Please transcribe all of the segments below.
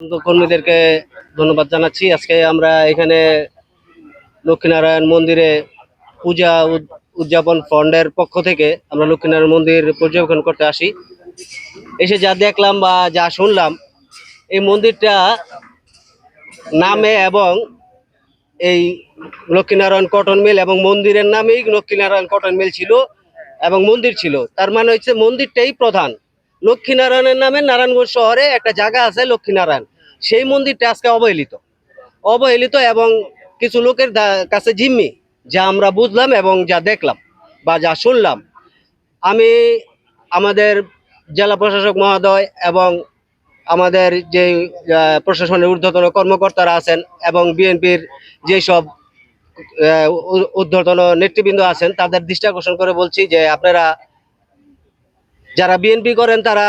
কর্মীদেরকে ধন্যবাদ জানাচ্ছি। আজকে আমরা এখানে লক্ষ্মীনারায়ণ মন্দিরে পূজা উদযাপন ফন্ডের পক্ষ থেকে আমরা লক্ষ্মীনারায়ণ মন্দির পর্যবেক্ষণ করতে আসি। এসে যা দেখলাম বা যা শুনলাম, এই মন্দিরটা নামে এবং এই লক্ষ্মীনারায়ণ কটন মিল এবং মন্দিরের নামেই লক্ষ্মীনারায়ণ কটন মিল ছিল এবং মন্দির ছিল। তার মানে হচ্ছে মন্দিরটাই প্রধান। লক্ষ্মীনারায়ণের নামে নারায়ণগঞ্জ শহরে একটা জায়গা আছে লক্ষ্মীনারায়ণ, সেই মন্দিরটা আজকে অবহেলিত এবং কিছু লোকের কাছে জিম্মি, যা আমরা বুঝলাম এবং যা দেখলাম বা যা শুনলাম। আমি আমাদের জেলা প্রশাসক মহোদয় এবং আমাদের যে প্রশাসনের ঊর্ধ্বতন কর্মকর্তারা আছেন এবং বিএনপির যেসব ঊর্ধ্বতন নেতৃবৃন্দ আছেন তাদের দৃষ্টি আকর্ষণ করে বলছি যে আপনারা যারা বিএনপি করেন তারা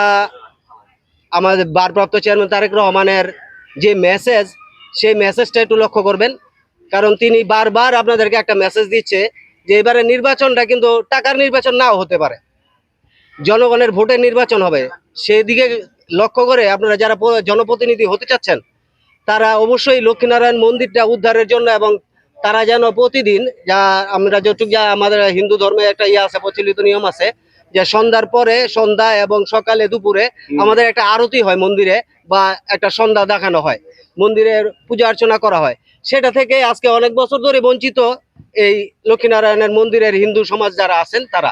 আমাদের ভারপ্রাপ্ত চেয়ারম্যান তারেক রহমানের যে মেসেজ, সেই মেসেজটা একটু লক্ষ্য করবেন। কারণ তিনি বারবার আপনাদেরকে একটা মেসেজ দিচ্ছে যে এবারে নির্বাচনটা কিন্তু টাকার নির্বাচন নাও হতে পারে, জনগণের ভোটের নির্বাচন হবে। সেদিকে লক্ষ্য করে আপনারা যারা জনপ্রতিনিধি হতে চাচ্ছেন তারা অবশ্যই লক্ষ্মীনারায়ণ মন্দিরটা উদ্ধারের জন্য, এবং তারা যেন প্রতিদিন, যা আমরা যতটুকু যা আমাদের হিন্দু ধর্মে একটা আছে, প্রচলিত নিয়ম আছে যে সন্ধ্যার পরে, সন্ধ্যা এবং সকালে দুপুরে আমাদের একটা আরতি হয় মন্দিরে, বা একটা সন্ধ্যা দেখানো হয়, মন্দিরের পূজা অর্চনা করা হয়। সেটা থেকে আজকে অনেক বছর ধরে বঞ্চিত এই লক্ষ্মীনারায়ণের মন্দিরের হিন্দু সমাজ যারা আছেন তারা।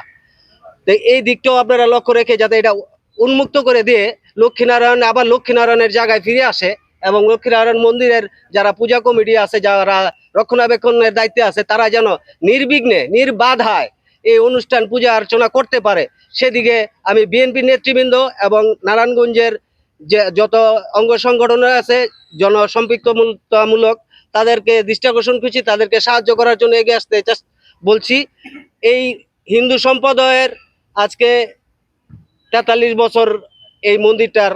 এই দিকটাও আপনারা লক্ষ্য রেখে যাতে এটা উন্মুক্ত করে দিয়ে লক্ষ্মীনারায়ণ আবার লক্ষ্মীনারায়ণের জায়গায় ফিরে আসে, এবং লক্ষ্মীনারায়ণ মন্দিরের যারা পূজা কমিটি আছে, যারা রক্ষণাবেক্ষণের দায়িত্বে আছে, তারা যেন নির্বিঘ্নে নির্বাধায় এই অনুষ্ঠান পূজা অর্চনা করতে পারে, সেদিকে আমি বিএনপি নেতৃবৃন্দ এবং নারায়ণগঞ্জের যে যত অঙ্গ সংগঠন আছে জনসম্পৃক্তমূলক, তাদেরকে দৃষ্টি আকর্ষণ করছি, তাদেরকে সাহায্য করার জন্য এগিয়ে আসতে বলছি। এই হিন্দু সম্প্রদায়ের আজকে 43 বছর এই মন্দিরটার,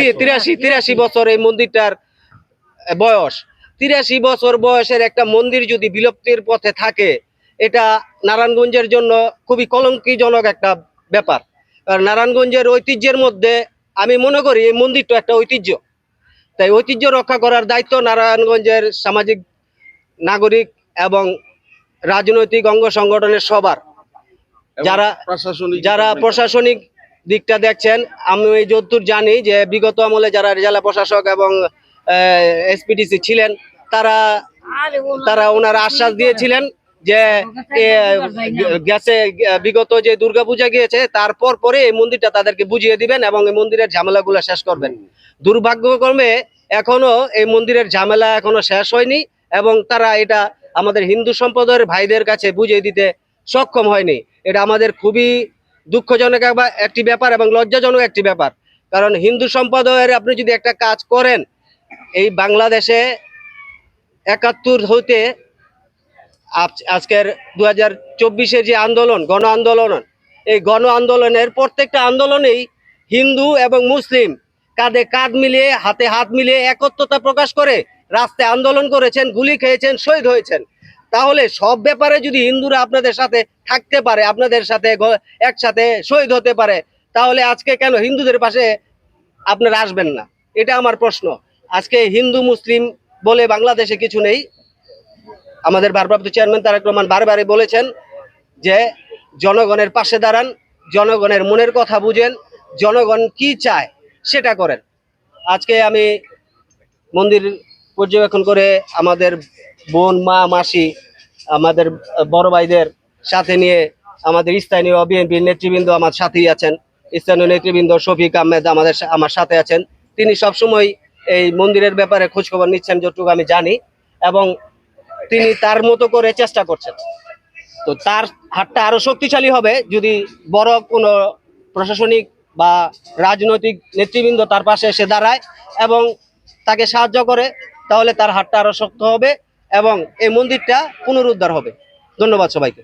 83 বছর এই মন্দিরটার বয়স। 83 বছর বয়সের একটা মন্দির যদি বিলুপ্তির পথে থাকে, এটা নারায়ণগঞ্জের জন্য খুবই কলঙ্কিজনক একটা ব্যাপার। কারণ নারায়ণগঞ্জের ঐতিহ্যের মধ্যে আমি মনে করি এই মন্দিরটা একটা ঐতিহ্য। তাই ঐতিহ্য রক্ষা করার দায়িত্ব নারায়ণগঞ্জের সামাজিক, নাগরিক এবং রাজনৈতিক অঙ্গ সংগঠনের সবার। যারা প্রশাসনিক দিকটা দেখছেন, আমি যতদূর জানি যে বিগত আমলে যারা জেলা প্রশাসক এবং এসপিডিসি ছিলেন, তারা ওনারা আশ্বাস দিয়েছিলেন যে গেছে বিগত যে দুর্গাপূজা গিয়েছে তারপর পরে এই মন্দিরটা তাদেরকে বুঝিয়ে দিবেন এবং এই মন্দিরের ঝামেলাগুলো শেষ করবেন। দুর্ভাগ্যক্রমে এখনো এই মন্দিরের ঝামেলা এখনো শেষ হয়নি, এবং তারা এটা আমাদের হিন্দু সম্প্রদায়ের ভাইদের কাছে বুঝিয়ে দিতে সক্ষম হয়নি। এটা আমাদের খুবই দুঃখজনক একটি ব্যাপার এবং লজ্জাজনক একটি ব্যাপার। কারণ হিন্দু সম্প্রদায়ের আপনি যদি একটা কাজ করেন, এই বাংলাদেশে 71 হইতে আজকের 2024-এর যে আন্দোলন, গণ আন্দোলন, এই গণ আন্দোলনের প্রত্যেকটা আন্দোলনেই হিন্দু এবং মুসলিম কাঁধে কাঁধ মিলিয়ে, হাতে হাত মিলিয়ে একত্রতা প্রকাশ করে রাস্তায় আন্দোলন করেছেন, গুলি খেয়েছেন, শহীদ হয়েছেন। তাহলে সব ব্যাপারে যদি হিন্দুরা আপনাদের সাথে থাকতে পারে, আপনাদের সাথে একসাথে শহীদ হতে পারে, তাহলে আজকে কেন হিন্দুদের পাশে আপনারা আসবেন না? এটা আমার প্রশ্ন। আজকে হিন্দু মুসলিম বলে বাংলাদেশে কিছু নেই। আমাদের ভারপ্রাপ্ত চেয়ারম্যান তারেক রহমান বারবারই বলেছেন যে জনগণের পাশে দাঁড়ান, জনগণের মনের কথা বুঝেন, জনগণ কি চায় সেটা করেন। আজকে আমি মন্দির পর্যবেক্ষণ করে আমাদের বোন, মা, মাসি, আমাদের বড় ভাইদের সাথে নিয়ে আমাদের স্থানীয় বিএনপির নেতৃবৃন্দ আমার সাথেই আছেন। স্থানীয় নেতৃবৃন্দ শফিক আহমেদ আমার সাথে আছেন। তিনি সবসময় এই মন্দিরের ব্যাপারে খোঁজখবর নিচ্ছেন যতটুকু আমি জানি, এবং তিনি তার মতো করে চেষ্টা করছেন। তো তার হাতটা আরো শক্তিশালী হবে যদি বড় কোনো প্রশাসনিক বা রাজনৈতিক নেতৃবৃন্দ তার পাশে এসে দাঁড়ায় এবং তাকে সাহায্য করে, তাহলে তার হাতটা আরো শক্ত হবে এবং এই মন্দিরটা পুনরুদ্ধার হবে। ধন্যবাদ সবাইকে।